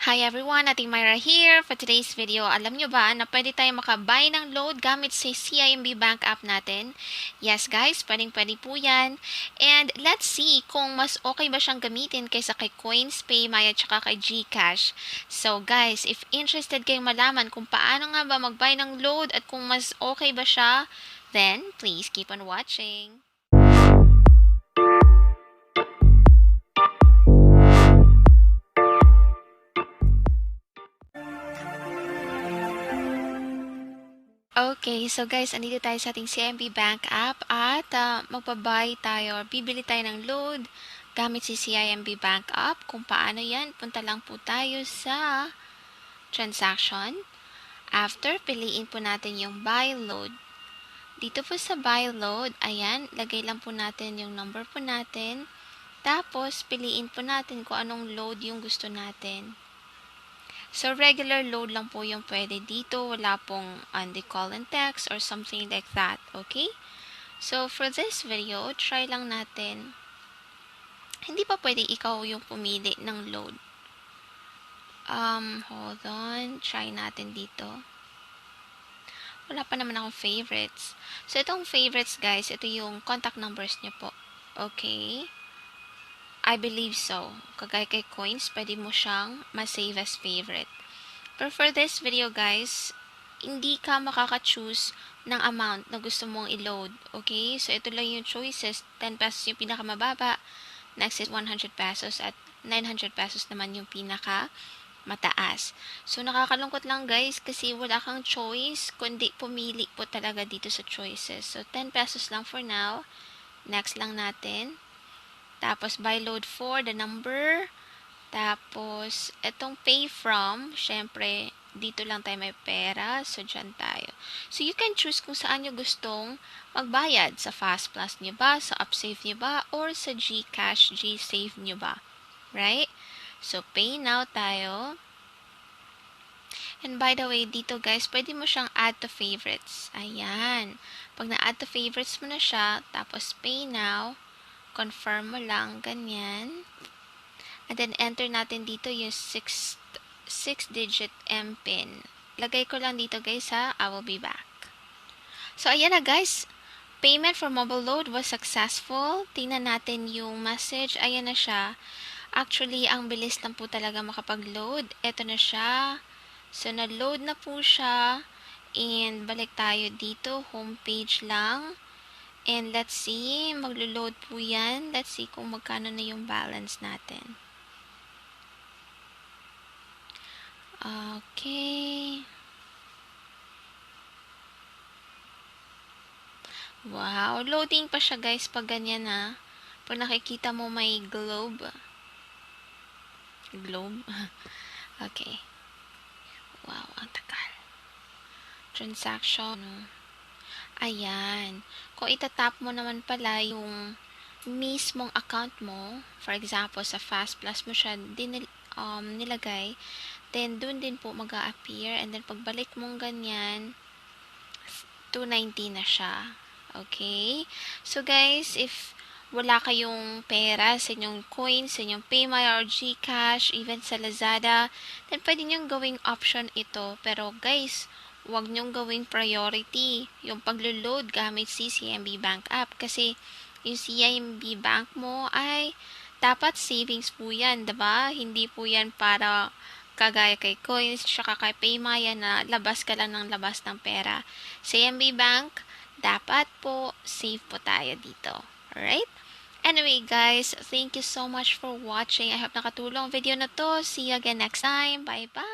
Hi everyone, ating Myra here. For today's video, alam nyo ba na pwede tayong makabuy ng load gamit sa CIMB bank app natin? Yes guys, pwedeng-pwede po yan. And let's see kung mas okay ba siyang gamitin kaysa kay Coinsph, PAYMAYA, tsaka kay GCASH. So guys, if interested kayong malaman kung paano nga ba mag-buy ng load at kung mas okay ba siya, then please keep on watching. Okay, so guys, andito tayo sa ating CIMB bank app at magbabuy tayo or bibili tayo ng load gamit si CIMB bank app. Kung paano yan, punta lang po tayo sa transaction. After, piliin po natin yung buy load. Dito po sa buy load, ayan, lagay lang po natin yung number po natin. Tapos, piliin po natin kung anong load yung gusto natin. So, regular load lang po yung pwede dito. Wala pong call and text or something like that. Okay? So, for this video, try lang natin. Hindi pa pwede ikaw yung pumili ng load. Hold on. Try natin dito. Wala pa naman akong favorites. So, itong favorites, guys, ito yung contact numbers niyo po. Okay? I believe so. Kagaya kay Coins, pwede mo siyang ma-save as favorite. But for this video, guys, hindi ka makaka-choose ng amount na gusto mong i-load. Okay? So, ito lang yung choices. 10 pesos yung pinakamababa. Next is 100 pesos at 900 pesos naman yung pinaka-mataas. So, nakakalungkot lang, guys, kasi wala kang choice, kundi pumili po talaga dito sa choices. So, 10 pesos lang for now. Next lang natin. Tapos, buy load for the number. Tapos, itong pay from, syempre, dito lang tayo may pera. So, dyan tayo. So, you can choose kung saan nyo gustong magbayad. Sa Fast Plus nyo ba? Sa Upsave nyo ba? Or sa GCash, GSave nyo ba? Right? So, pay now tayo. And by the way, dito guys, pwede mo siyang add to favorites. Ayan. Pag na-add to favorites mo na siya, tapos pay now, confirm mo lang, ganyan. And then, enter natin dito yung 6-digit MPIN. Lagay ko lang dito guys ha. I will be back. So, ayan na guys. Payment for mobile load was successful. Tingnan natin yung message. Ayan na siya. Actually, ang bilis lang po talaga makapag-load. Ito na siya. So, na-load na po siya. And, balik tayo dito. Homepage lang. And let's see, maglo-load po yan. Let's see kung magkano na yung balance natin. Okay. Wow, loading pa siya guys pag ganyan ha. Pag nakikita mo may globe. Globe? Okay. Wow, ang tagal. Transaction. Ayan. Kung itatap mo naman pala yung mismong account mo, for example, sa Fast Plus mo siya nilagay, then dun din po mag-a-appear, and then pagbalik mong ganyan, 290 na siya. Okay? So guys, if wala kayong pera sa inyong coins, sa inyong PAYMAYA or GCash, even sa LAZADA, then pwede nyong gawing option ito. Pero guys, huwag nyong gawing priority yung paglo-load gamit si CIMB bank app. Kasi yung CIMB bank mo ay dapat savings po yan, diba? Hindi po yan para kagaya kay Coins, tsaka kay PAYMAYA na labas ka lang ng labas ng pera. CIMB bank, dapat po save po tayo dito. Alright? Anyway guys, thank you so much for watching. I hope nakatulong video na to. See you again next time. Bye-bye!